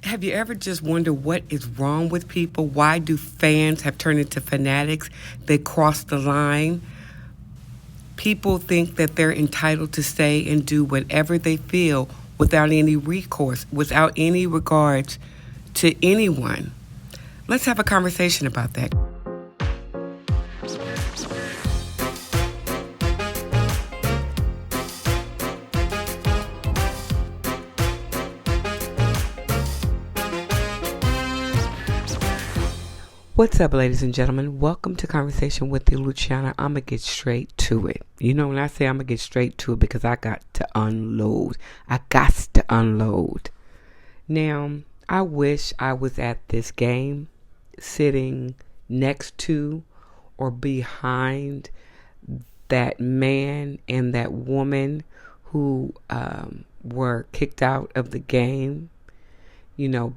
Have you ever just wondered what is wrong with people? Why do fans have turned into fanatics? They cross the line. People think that they're entitled to say and do whatever they feel without any recourse, without any regards to anyone. Let's have a conversation about that. What's up, ladies and gentlemen? Welcome to Conversation with the Luciana. I'm going to get straight to it. You know, when I say I'm going to get straight to it, because I got to unload. I got to unload. Now, I wish I was at this game sitting next to or behind that man and that woman who were kicked out of the game. You know,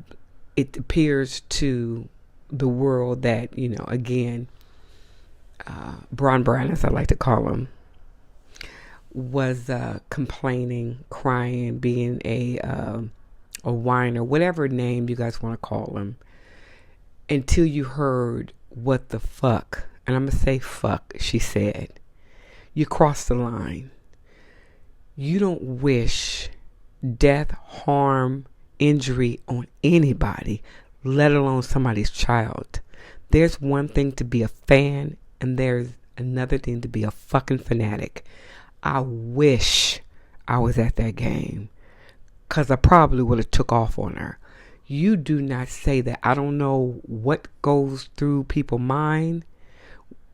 it appears to the world that, again, Bron Bron, as I like to call him, was complaining, crying, being a whiner, whatever name you guys want to call him, until you heard what the fuck, and I'm going to say fuck, she said. You crossed the line. You don't wish death, harm, injury on anybody, let alone somebody's child. There's one thing to be a fan, and there's another thing to be a fucking fanatic. I wish I was at that game, because I probably would have took off on her. You do not say that. I don't know what goes through people's mind,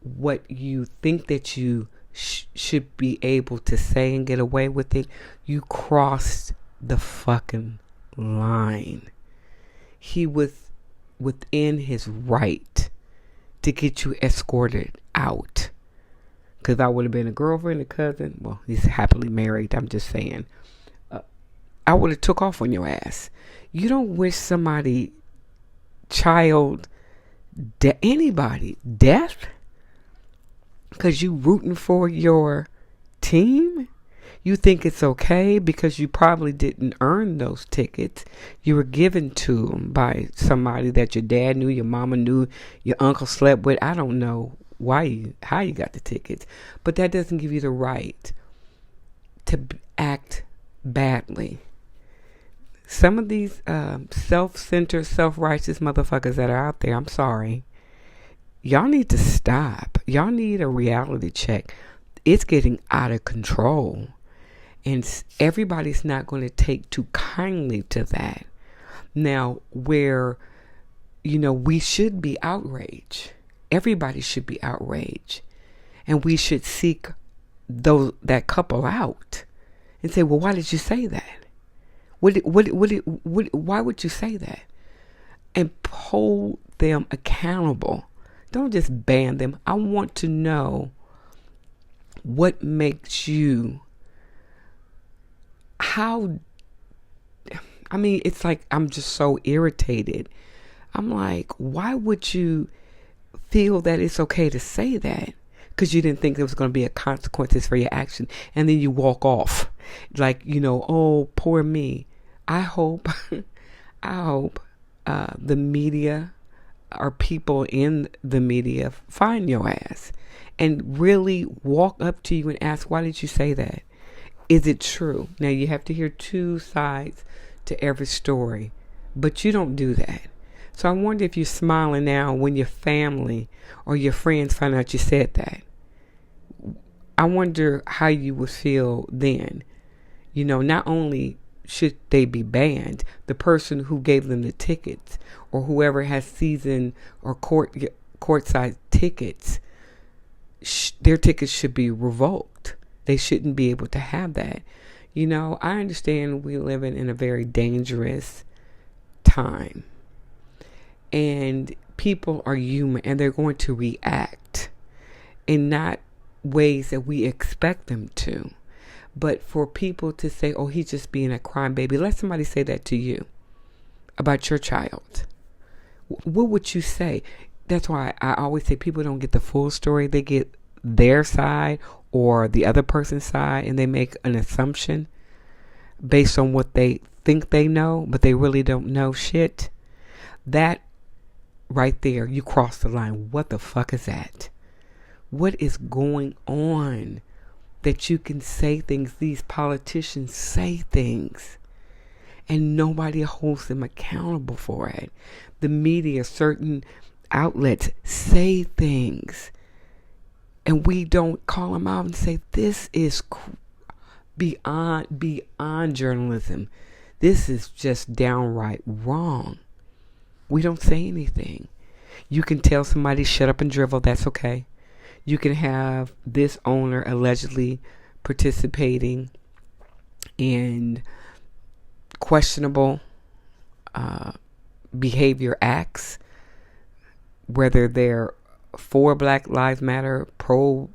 what you think that you should be able to say and get away with it. You crossed the fucking line. He was within his right to get you escorted out. Because I would have been a girlfriend, a cousin. Well, he's happily married. I'm just saying. I would have took off on your ass. You don't wish somebody, child, anybody, death? Because you rooting for your team? You think it's okay because you probably didn't earn those tickets. You were given to them by somebody that your dad knew, your mama knew, your uncle slept with. I don't know how you got the tickets. But that doesn't give you the right to act badly. Some of these self-centered, self-righteous motherfuckers that are out there, I'm sorry. Y'all need to stop. Y'all need a reality check. It's getting out of control. And everybody's not going to take too kindly to that. Now, where, we should be outraged. Everybody should be outraged. And we should seek that couple out and say, well, why did you say that? Why would you say that? And hold them accountable. Don't just ban them. I want to know what makes you... it's like I'm just so irritated. I'm like, why would you feel that it's okay to say that? Because you didn't think there was going to be a consequences for your action. And then you walk off. Like, oh, poor me. I hope the media or people in the media find your ass and really walk up to you and ask, why did you say that? Is it true? Now, you have to hear two sides to every story, but you don't do that. So I wonder if you're smiling now when your family or your friends find out you said that. I wonder how you would feel then. Not only should they be banned, the person who gave them the tickets or whoever has season or courtside tickets, their tickets should be revoked. They shouldn't be able to have that. I understand we live in a very dangerous time. And people are human and they're going to react in not ways that we expect them to. But for people to say, oh, he's just being a crying baby. Let somebody say that to you about your child. What would you say? That's why I always say people don't get the full story. They get their side or the other person's side, and they make an assumption based on what they think they know, but they really don't know shit, that right there, you cross the line. What the fuck is that? What is going on that you can say things? These politicians say things and nobody holds them accountable for it. The media, certain outlets say things and we don't call them out and say, this is beyond journalism. This is just downright wrong. We don't say anything. You can tell somebody shut up and drivel, that's okay. You can have this owner allegedly participating in questionable behavior acts, whether they're for Black Lives Matter, pro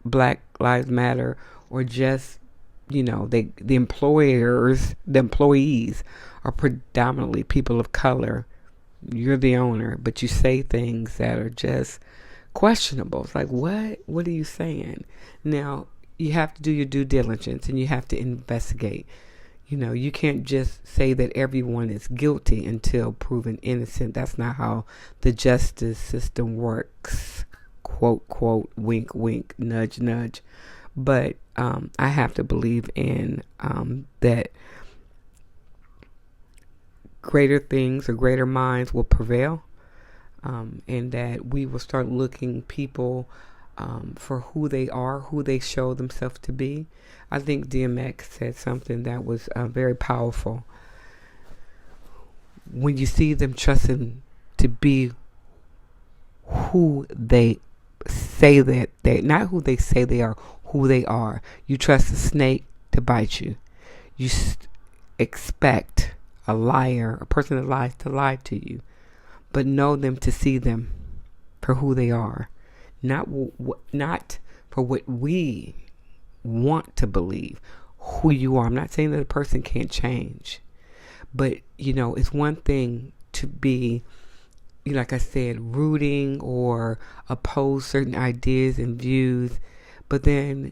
Black Lives Matter, or just, the employees are predominantly people of color. You're the owner, but you say things that are just questionable. It's like, what are you saying? Now, you have to do your due diligence and you have to investigate. You can't just say that everyone is guilty until proven innocent. That's not how the justice system works. Quote, quote, wink, wink, nudge, nudge. But I have to believe in that greater things or greater minds will prevail, and that we will start looking people for who they are, who they show themselves to be. I think DMX said something that was very powerful. When you see them trusting to be who they say that they, not who they say they are, who they are. You trust a snake to bite you. You expect a liar, a person that lies, to lie to you, but know them to see them for who they are, not for what we want to believe. Who you are. I'm not saying that a person can't change, but it's one thing to be, like I said, rooting or oppose certain ideas and views, but then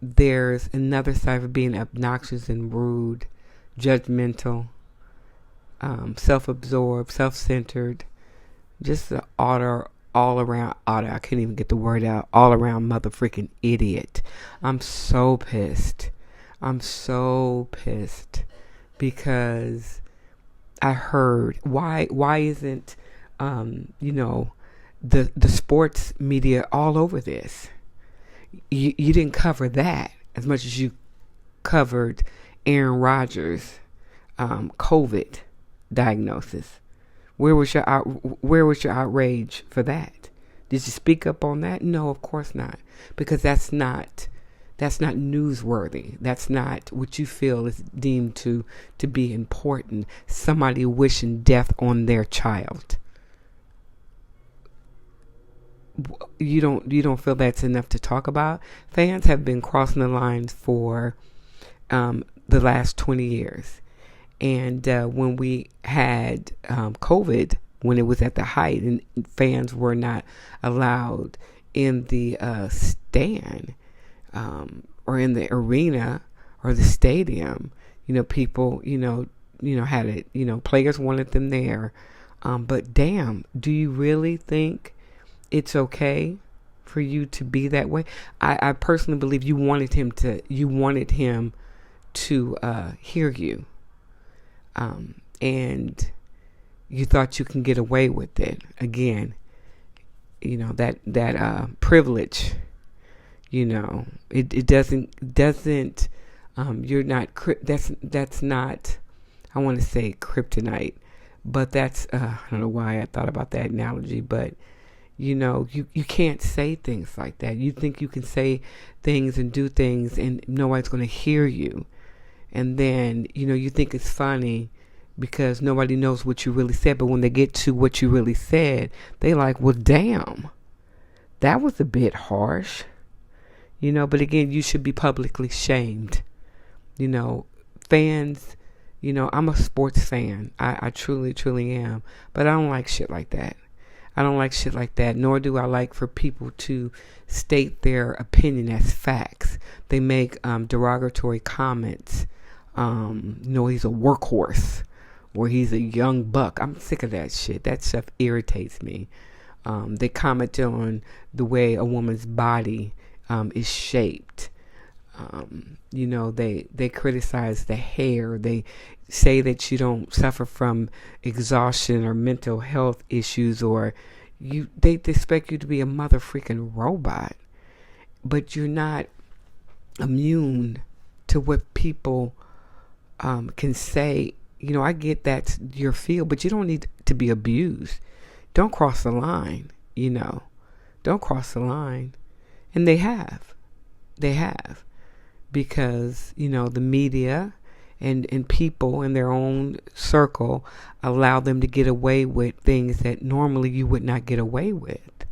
there's another side of being obnoxious and rude, judgmental, self-absorbed, self-centered, just an all around, I can't even get the word out, all around motherfucking idiot. I'm so pissed because I heard, why isn't the sports media all over this? You didn't cover that as much as you covered Aaron Rodgers' COVID diagnosis. Where was your outrage for that? Did you speak up on that? No, of course not, because that's not newsworthy. That's not what you feel is deemed to be important. Somebody wishing death on their child. You don't feel that's enough to talk about? Fans have been crossing the lines for the last 20 years. And when we had COVID, when it was at the height and fans were not allowed in the stand or in the arena or the stadium, people, had it, players wanted them there. But damn, do you really think it's okay for you to be that way? I personally believe you wanted him to hear you. And you thought you can get away with it. Again, that privilege, it doesn't, you're not, that's not, I want to say kryptonite, but that's, I don't know why I thought about that analogy, but you can't say things like that. You think you can say things and do things and nobody's going to hear you. And then, you think it's funny because nobody knows what you really said. But when they get to what you really said, they like, well, damn, that was a bit harsh. But again, you should be publicly shamed. Fans, I'm a sports fan. I truly, truly am. But I don't like shit like that. I don't like shit like that, nor do I like for people to state their opinion as facts. They make derogatory comments He's a workhorse or he's a young buck. I'm sick of that shit. That stuff irritates me. They comment on the way a woman's body is shaped. They criticize the hair. They say that you don't suffer from exhaustion or mental health issues, or they expect you to be a mother freaking robot. But you're not immune to what people can say. I get that's your field, but you don't need to be abused. Don't cross the line, Don't cross the line. And they have. Because, the media and people in their own circle allow them to get away with things that normally you would not get away with.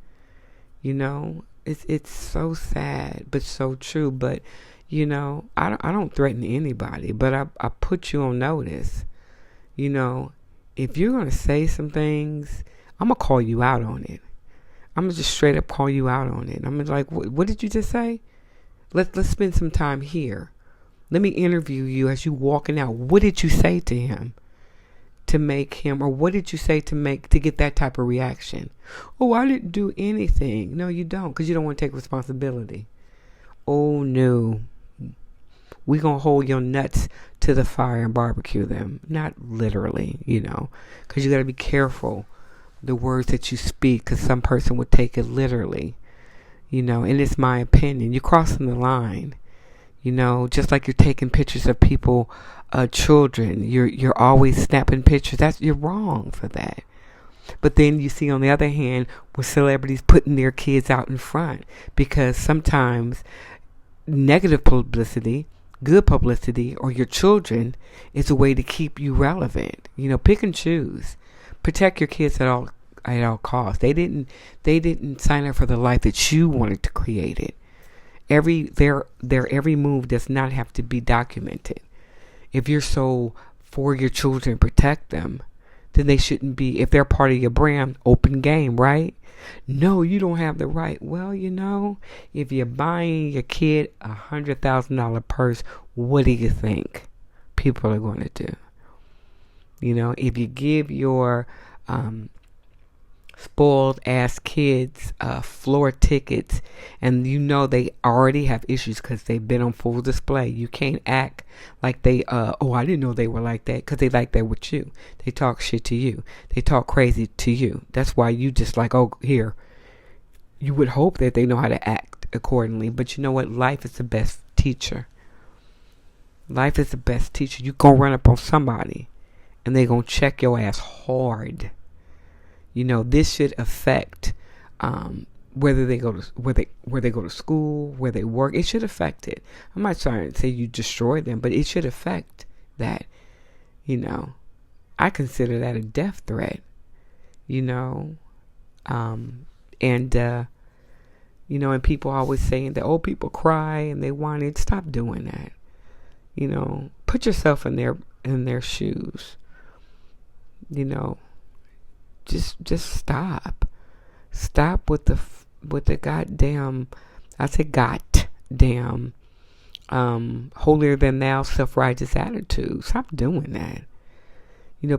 It's so sad, but so true. But, I don't threaten anybody, but I put you on notice. If you're going to say some things, I'm going to call you out on it. I'm going to just straight up call you out on it. I'm going to like, what did you just say? Let's spend some time here. Let me interview you as you walking out. What did you say to him to make him, or what did you say to get that type of reaction? Oh, I didn't do anything. No, you don't, because you don't want to take responsibility. Oh, no. We're going to hold your nuts to the fire and barbecue them. Not literally, because you got to be careful the words that you speak, because some person would take it literally, and it's my opinion. You're crossing the line, just like you're taking pictures of people, children. You're always snapping pictures. You're wrong for that. But then you see, on the other hand, with celebrities putting their kids out in front, because sometimes negative publicity, good publicity, or your children is a way to keep you relevant. Pick and choose. Protect your kids at all costs. They didn't sign up for the life that you wanted to create it. Their every move does not have to be documented. If you're so for your children, protect them, then they shouldn't be. If they're part of your brand, open game, right? No, you don't have the right. Well, if you're buying your kid $100,000 purse, what do you think people are going to do? If you give your spoiled ass kids floor tickets, and they already have issues because they've been on full display, you can't act like they I didn't know they were like that, because they like that with you. They talk shit to you. They talk crazy to you. That's why you just like, oh, here. You would hope that they know how to act accordingly, but you know what? Life is the best teacher. Life is the best teacher. You gonna run up on somebody, and they gonna check your ass hard. This should affect whether they go to school, where they work. It should affect it. I'm not trying to say you destroy them, but it should affect that. I consider that a death threat. And people always saying that, oh, people cry and they want it. Stop doing that. Put yourself in their shoes. Just stop. Stop with the goddamn, I say goddamn, holier than thou, self-righteous attitude. Stop doing that.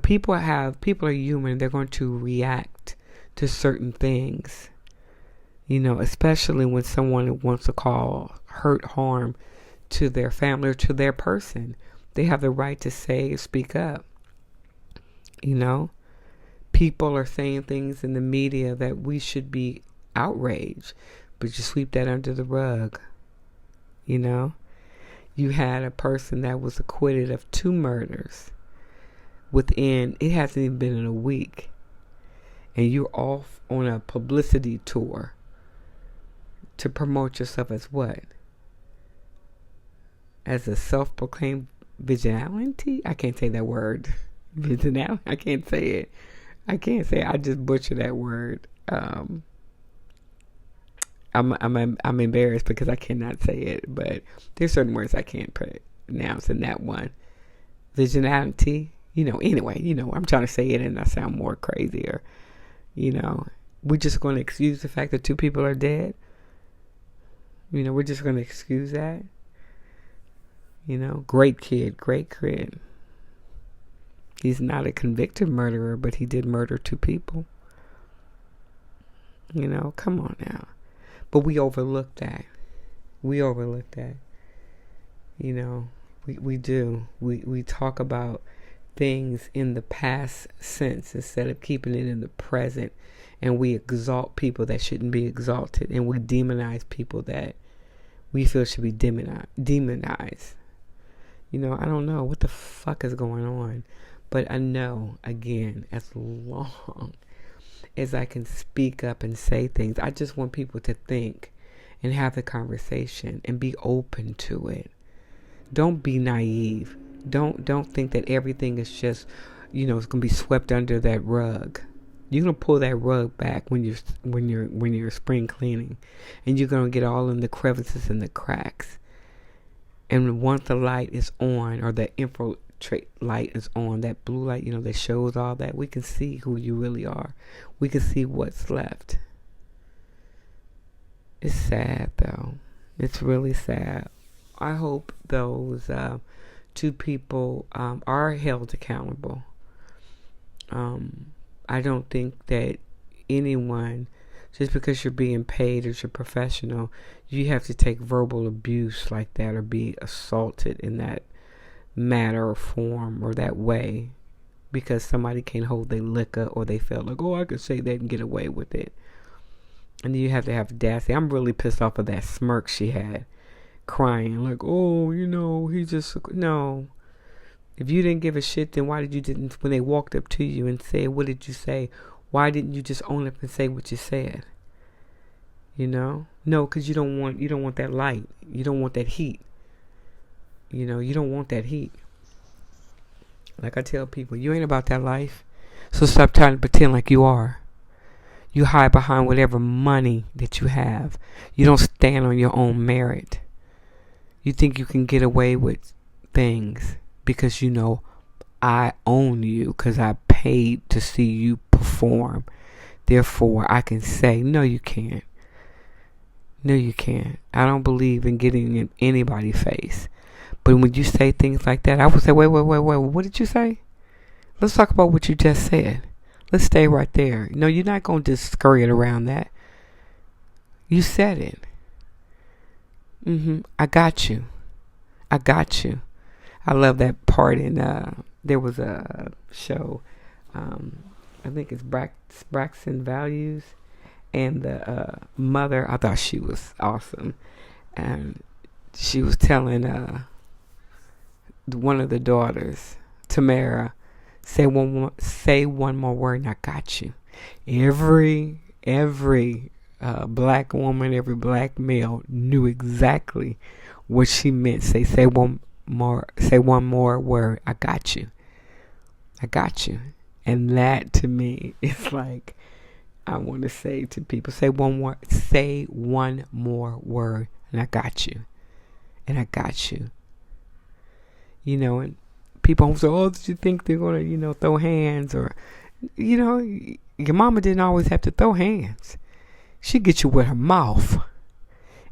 People are human. They're going to react to certain things. Especially when someone wants to cause hurt, harm to their family or to their person. They have the right to speak up. People are saying things in the media that we should be outraged, but you sweep that under the rug. You had a person that was acquitted of 2 murders it hasn't even been in a week, and you're off on a publicity tour to promote yourself as what? As a self-proclaimed vigilante? I can't say that word. Vigilante? I can't say it. I just butcher that word. I'm embarrassed because I cannot say it, but there's certain words I can't pronounce in that one. Vigilante, anyway, I'm trying to say it and I sound more crazier. We're just going to excuse the fact that 2 people are dead. We're just going to excuse that. Great kid. He's not a convicted murderer, but he did murder 2 people. Come on now. But we overlook that. We do. We talk about things in the past sense instead of keeping it in the present. And we exalt people that shouldn't be exalted. And we demonize people that we feel should be demonized. I don't know what the fuck is going on. But I know, again, as long as I can speak up and say things, I just want people to think and have the conversation and be open to it. Don't be naive. Don't think that everything is just, it's going to be swept under that rug. You're going to pull that rug back when you're spring cleaning, and you're going to get all in the crevices and the cracks. And once the light is on, or the infiltrate light is on, that blue light, that shows all that, we can see who you really are. We can see what's left. It's sad, though. It's really sad. I hope those 2 people are held accountable. I don't think that anyone, just because you're being paid as a professional, you have to take verbal abuse like that or be assaulted in that manner or form or that way because somebody can't hold their liquor or they felt like, I could say that and get away with it. And you have to have audacity. I'm really pissed off of that smirk she had, crying like, he just, no. If you didn't give a shit, then why when they walked up to you and said, what did you say? Why didn't you just own up and say what you said? No, because you don't want that light. You don't want that heat. You don't want that heat. Like I tell people, you ain't about that life. So stop trying to pretend like you are. You hide behind whatever money that you have. You don't stand on your own merit. You think you can get away with things because I own you because I paid to see you perform. Therefore, I can say, no, you can't. No, you can't. I don't believe in getting in anybody's face. But when you say things like that, I would say, wait, what did you say? Let's talk about what you just said. Let's stay right there. No, you're not going to just scurry it around that. You said it. I got you. I love that part in, there was a show, I think it's Braxton Values, and the mother, I thought she was awesome. And she was telling one of the daughters, Tamara, say one more word and I got you. Every black woman, every black male knew exactly what she meant. Say one more word, I got you. And that to me is like, I want to say to people, say one more word and I got you. And people say, did you think they're going to, throw hands? Or, your mama didn't always have to throw hands. She'd get you with her mouth.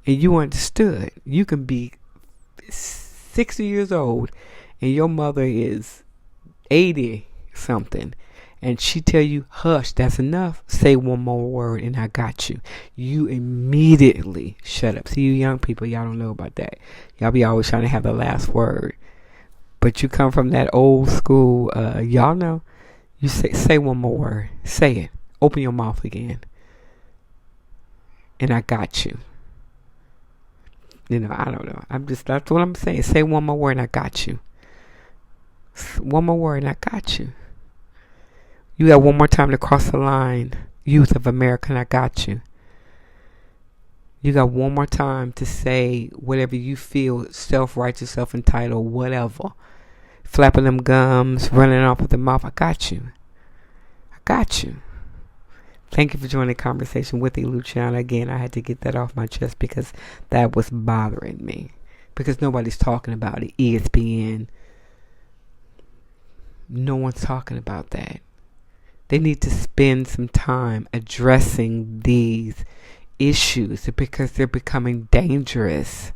And you understood. You can be 60 years old and your mother is 80 something. And she tell you, hush, that's enough. Say one more word and I got you. You immediately shut up. See, you young people, y'all don't know about that. Y'all be always trying to have the last word. But you come from that old school, y'all know. You say one more word. Say it. Open your mouth again. And I got you. I don't know. That's what I'm saying. Say one more word and I got you. One more word and I got you. You got one more time to cross the line. Youth of America, and I got you. You got one more time to say whatever you feel, self-righteous, self-entitled, whatever. Flapping them gums, running off with the mouth. I got you. Thank you for joining the conversation with Luciana. Again, I had to get that off my chest because that was bothering me. Because nobody's talking about it. ESPN. No one's talking about that. They need to spend some time addressing these issues because they're becoming dangerous.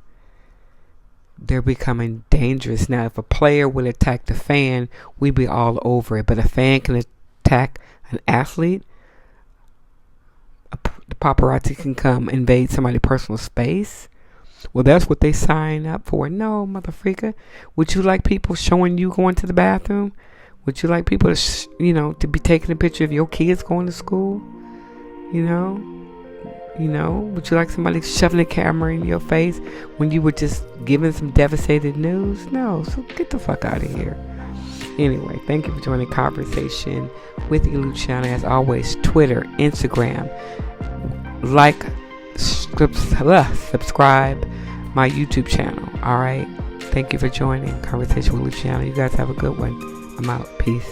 they're becoming dangerous. Now, if a player would attack the fan, we'd be all over it. But a fan can attack an athlete. The paparazzi can come invade somebody's personal space. Well, that's what they sign up for. No, motherfreaker. Would you like people showing you going to the bathroom? Would you like people to, to be taking a picture of your kids going to school? Would you like somebody shoving a camera in your face when you were just giving some devastated news? No, so get the fuck out of here. Anyway, thank you for joining Conversation with Luciana. As always, Twitter, Instagram, subscribe my YouTube channel. All right. Thank you for joining Conversation with Luciana. You guys have a good one. I'm out. Peace.